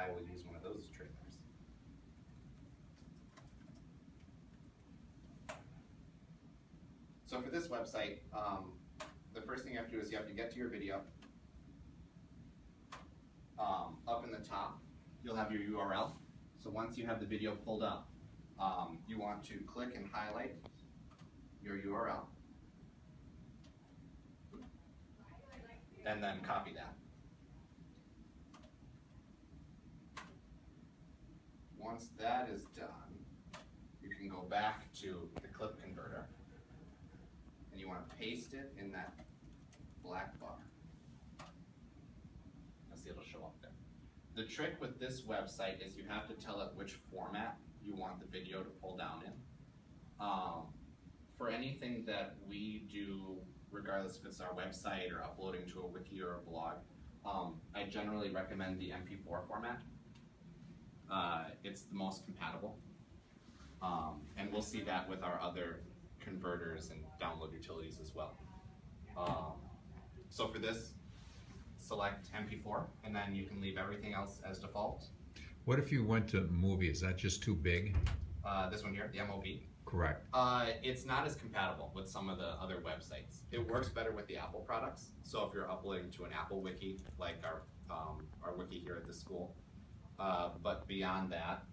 I will use one of those trailers. So for this website, the first thing you have to do is you have to get to your video. Up in the top, you'll have your URL. So once you have the video pulled up, you want to click and highlight your URL, and then copy that. Once that is done, you can go back to the clip converter, and you want to paste it in that black bar. See, it'll show up there. The trick with this website is you have to tell it which format you want the video to pull down in. For anything that we do, regardless if it's our website or uploading to a wiki or a blog, I generally recommend the MP4 format. It's the most compatible. And we'll see that with our other converters and download utilities as well. So for this, select MP4, and then you can leave everything else as default. What if you went to movie? Is that just too big? This one here, the MOV. Correct. It's not as compatible with some of the other websites. It works better with the Apple products. So if you're uploading to an Apple wiki, like our wiki here at the school, but beyond that,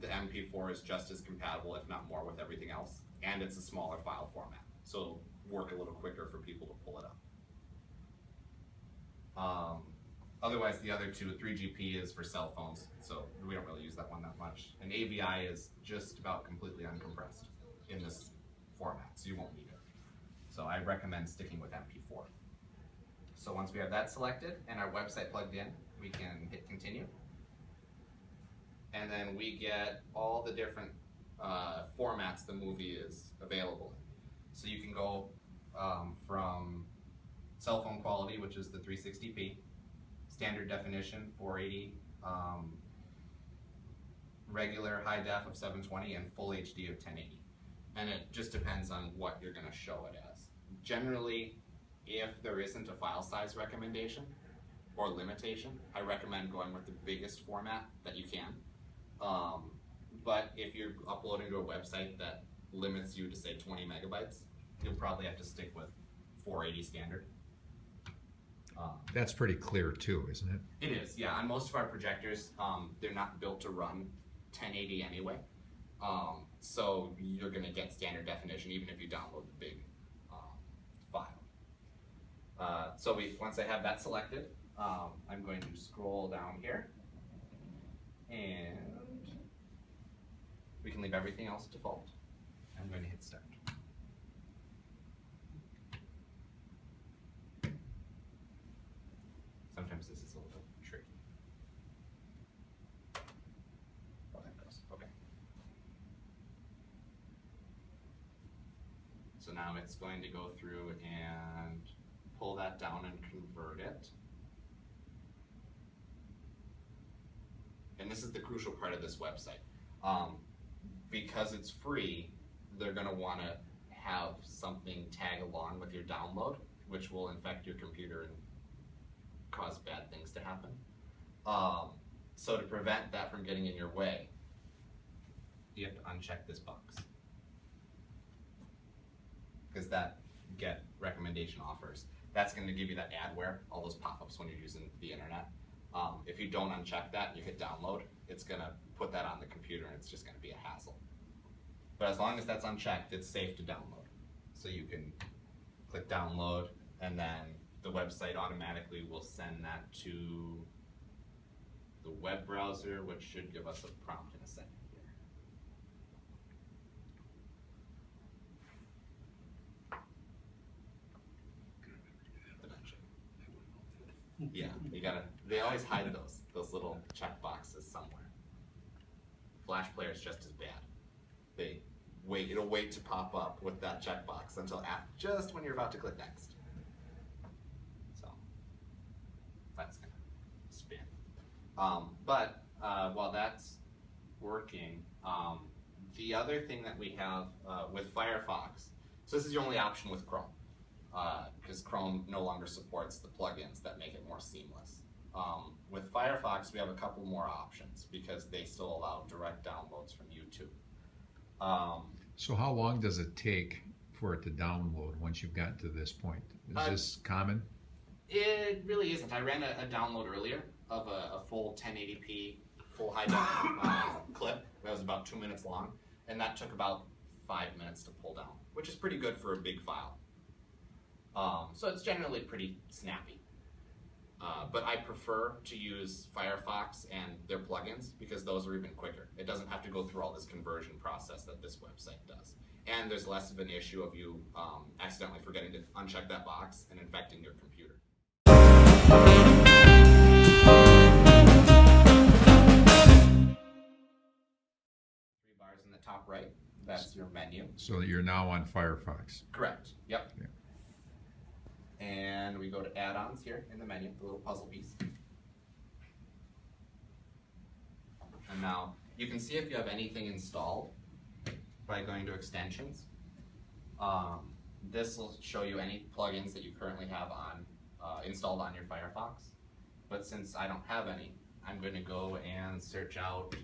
the MP4 is just as compatible, if not more, with everything else, and it's a smaller file format, so it'll work a little quicker for people to pull it up. Otherwise, the other two, 3GP is for cell phones, so we don't really use that one that much. And AVI is just about completely uncompressed in this format, so you won't need it. So I recommend sticking with MP4. So once we have that selected and our website plugged in, we can hit continue. And then we get all the different formats the movie is available in. So you can go from cell phone quality, which is the 360p, standard definition 480, regular high def of 720, and full HD of 1080. And it just depends on what you're going to show it as. Generally, if there isn't a file size recommendation or limitation, I recommend going with the biggest format that you can. But if you're uploading to a website that limits you to, say, 20 megabytes, you'll probably have to stick with 480 standard. That's pretty clear too, isn't it? It is, yeah. On most of our projectors, they're not built to run 1080 anyway. So you're going to get standard definition even if you download the big file. So once I have that selected, I'm going to scroll down here, and we can leave everything else default. I'm going to hit start. Sometimes this is a little tricky. Oh, that goes. Okay. So now it's going to go through and pull that down and convert it. And this is the crucial part of this website. Because it's free, they're going to want to have something tag along with your download, which will infect your computer and cause bad things to happen. So to prevent that from getting in your way, you have to uncheck this box. Because that get recommendation offers, that's going to give you that adware, all those pop-ups when you're using the internet. If you don't uncheck that and you hit download, it's going to put that on the computer and it's just going to be a hassle. But as long as that's unchecked, it's safe to download. So you can click download, and then the website automatically will send that to the web browser, which should give us a prompt in a second here. Yeah, you gotta. They always hide those little check boxes somewhere. Flash Player is just as bad. It'll wait to pop up with that checkbox until just when you're about to click next. So that's gonna spin. But while that's working, the other thing that we have with Firefox, so this is your only option with Chrome, because Chrome no longer supports the plugins that make it more seamless. With Firefox, we have a couple more options because they still allow direct downloads from YouTube. So how long does it take for it to download once you've gotten to this point? Is this common? It really isn't. I ran a download earlier of a full 1080p, full high def clip that was about 2 minutes long, and that took about 5 minutes to pull down, which is pretty good for a big file. So it's generally pretty snappy. But I prefer to use Firefox and their plugins because those are even quicker. It doesn't have to go through all this conversion process that this website does. And there's less of an issue of you accidentally forgetting to uncheck that box and infecting your computer. 3 bars in the top right, that's your menu. So you're now on Firefox. Correct, yep. Yeah. And we go to add-ons here in the menu, the little puzzle piece. And now you can see if you have anything installed by going to extensions. This will show you any plugins that you currently have on installed on your Firefox. But since I don't have any, I'm going to go and search out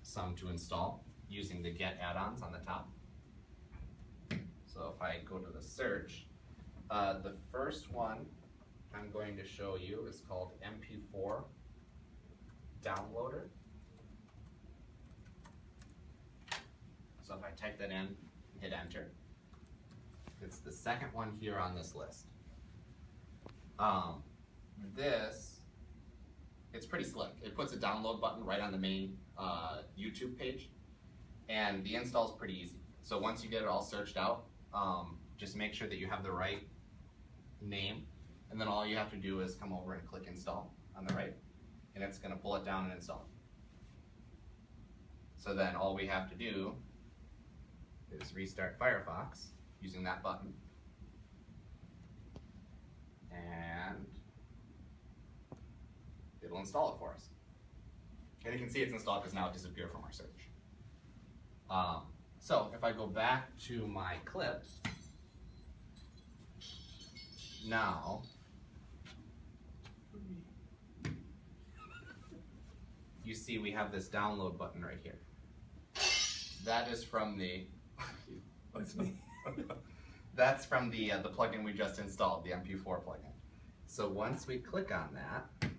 some to install using the Get Add-ons on the top. So if I go to the search, the first one I'm going to show you is called MP4 Downloader. So if I type that in and hit enter, it's the second one here on this list. It's pretty slick. It puts a download button right on the main YouTube page, and the install is pretty easy. So once you get it all searched out, just make sure that you have the right name, and then all you have to do is come over and click install on the right, and it's going to pull it down and install it. So then all we have to do is restart Firefox using that button, and it'll install it for us. And you can see it's installed because now it disappeared from our search. So if I go back to my clip, now you see we have this download button right here. That is from the That's me. that's from the plugin we just installed, the MP4 plugin. So once we click on that, I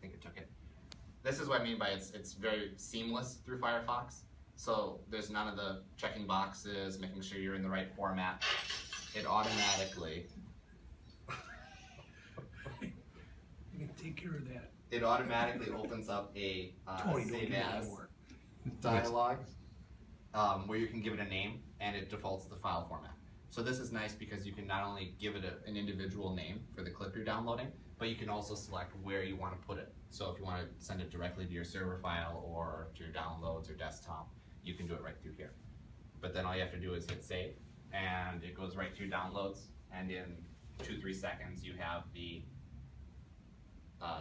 think it took it. This is what I mean by it's very seamless through Firefox. So there's none of the checking boxes, making sure you're in the right format. It automatically You can take care of that. it automatically opens up a Tony, don't save do that as anymore. dialog where you can give it a name and it defaults to the file format. So this is nice because you can not only give it an individual name for the clip you're downloading, but you can also select where you want to put it. So if you want to send it directly to your server file or to your downloads or desktop, you can do it right through here. But then all you have to do is hit save, and it goes right through downloads, and in 2-3 seconds you have the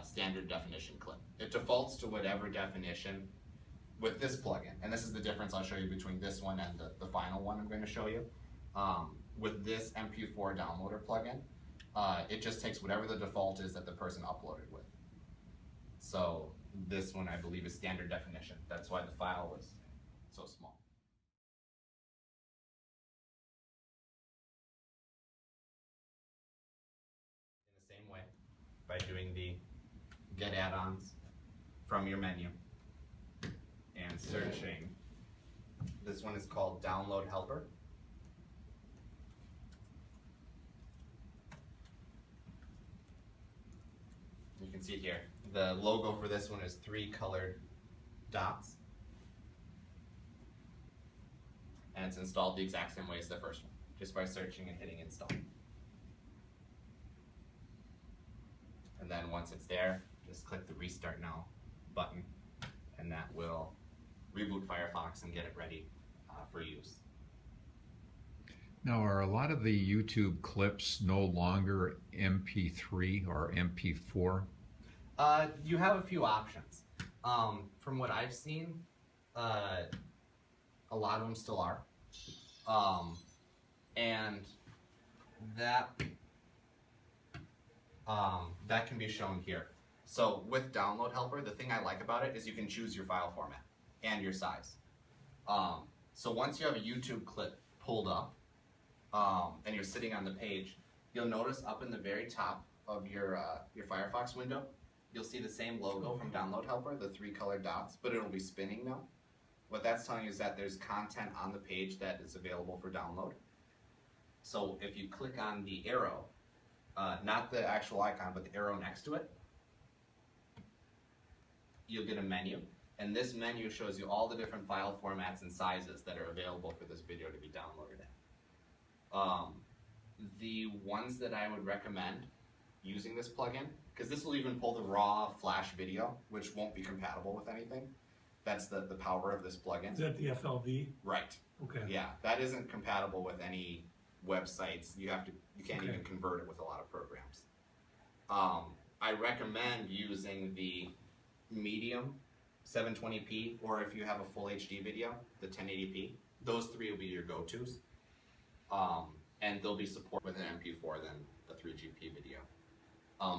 standard definition clip. It defaults to whatever definition with this plugin, and this is the difference I'll show you between this one and the final one I'm going to show you. With this MP4 downloader plugin, it just takes whatever the default is that the person uploaded with. So this one I believe is standard definition. That's why the file was so small. In the same way, by doing the Get Add-ons from your menu and searching. This one is called Download Helper. You can see it here. The logo for this one is 3 colored dots. And it's installed the exact same way as the first one, just by searching and hitting install. And then once it's there, just click the Restart Now button, and that will reboot Firefox and get it ready for use. Now, are a lot of the YouTube clips no longer MP3 or MP4? You have a few options. From what I've seen, a lot of them still are. And that that can be shown here. So with Download Helper, the thing I like about it is you can choose your file format and your size. So once you have a YouTube clip pulled up and you're sitting on the page, you'll notice up in the very top of your Firefox window, you'll see the same logo from Download Helper, the 3 colored dots, but it'll be spinning now. What that's telling you is that there's content on the page that is available for download. So if you click on the arrow, not the actual icon, but the arrow next to it, you'll get a menu. And this menu shows you all the different file formats and sizes that are available for this video to be downloaded in. The ones that I would recommend using this plugin, because this will even pull the raw Flash video, which won't be compatible with anything. That's the power of this plugin. Is that the FLV? Right. Okay. Yeah, that isn't compatible with any websites. You can't even convert it with a lot of programs. I recommend using the medium 720p, or if you have a full HD video, the 1080p. Those 3 will be your go-tos. And they'll be supported with an MP4 than the 3GP video.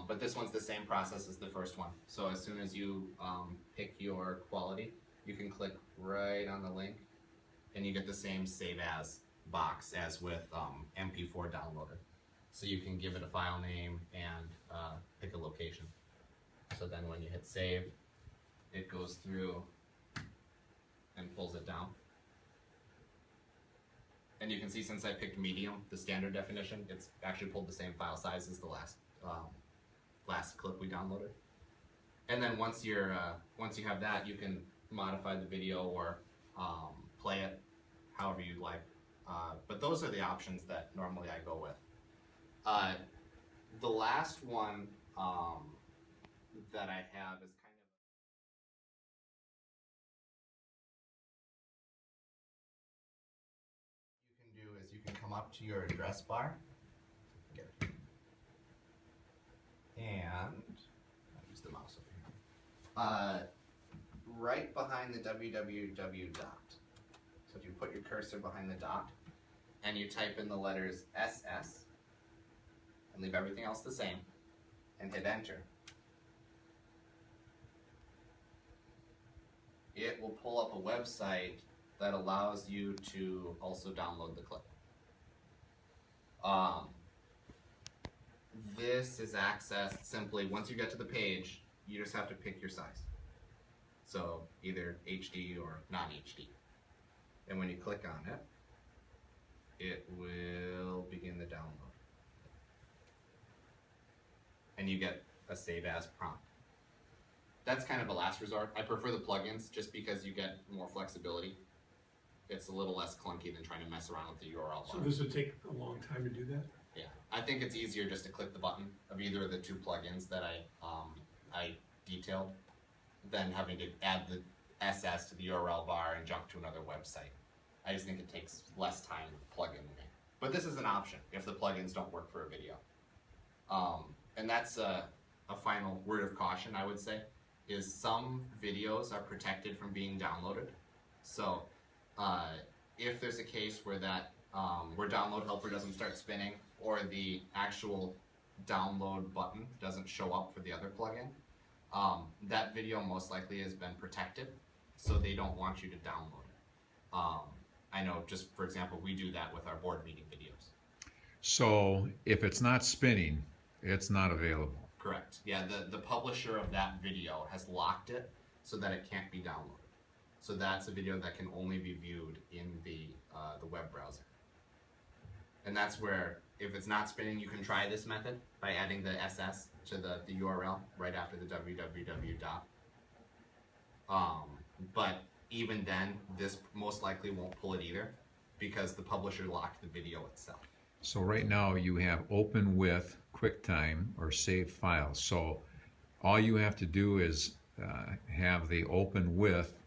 But this one's the same process as the first one. So as soon as you pick your quality, you can click right on the link and you get the same save as box as with MP4 downloader. So you can give it a file name and pick a location. So then when you hit save, it goes through and pulls it down. And you can see since I picked medium, the standard definition, it's actually pulled the same file size as the last clip we downloaded. And then once you have that, you can modify the video or play it however you'd like. But those are the options that normally I go with. The last one that I have is kind of you can come up to your address bar and I'll use the mouse over here. Right behind the www dot. So if you put your cursor behind the dot and you type in the letters SS and leave everything else the same and hit enter, it will pull up a website that allows you to also download the clip. This is accessed simply, once you get to the page, you just have to pick your size. So either HD or non-HD. And when you click on it, it will begin the download. And you get a save as prompt. That's kind of a last resort. I prefer the plugins just because you get more flexibility. It's a little less clunky than trying to mess around with the URL bar. So this would take a long time to do that? Yeah, I think it's easier just to click the button of either of the 2 plugins that I detailed than having to add the SS to the URL bar and jump to another website. I just think it takes less time with plugin. But this is an option if the plugins don't work for a video. And that's a final word of caution, I would say, is some videos are protected from being downloaded. So if there's a case where where Download Helper doesn't start spinning or the actual download button doesn't show up for the other plugin, that video most likely has been protected, so they don't want you to download it. I know, just for example, we do that with our board meeting videos. So if it's not spinning, it's not available. Correct. Yeah, the publisher of that video has locked it so that it can't be downloaded. So that's a video that can only be viewed in the web browser. And that's where, if it's not spinning, you can try this method by adding the SS to the URL right after the www dot. But even then, this most likely won't pull it either because the publisher locked the video itself. So right now you have open with QuickTime or save files. So all you have to do is have the open with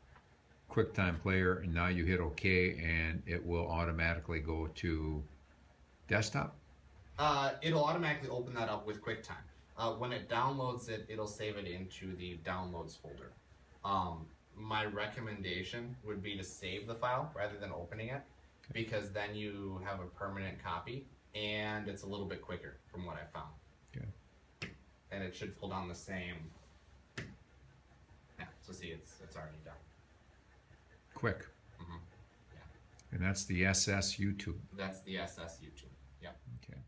QuickTime player, and now you hit OK, and it will automatically go to desktop? It'll automatically open that up with QuickTime. When it downloads it, it'll save it into the downloads folder. My recommendation would be to save the file rather than opening it, because then you have a permanent copy and it's a little bit quicker from what I found. Okay. and it should pull down the same. Yeah, so see, it's already done. Quick. Mm-hmm. And that's the SS YouTube. That's the SS YouTube. Yep. Okay.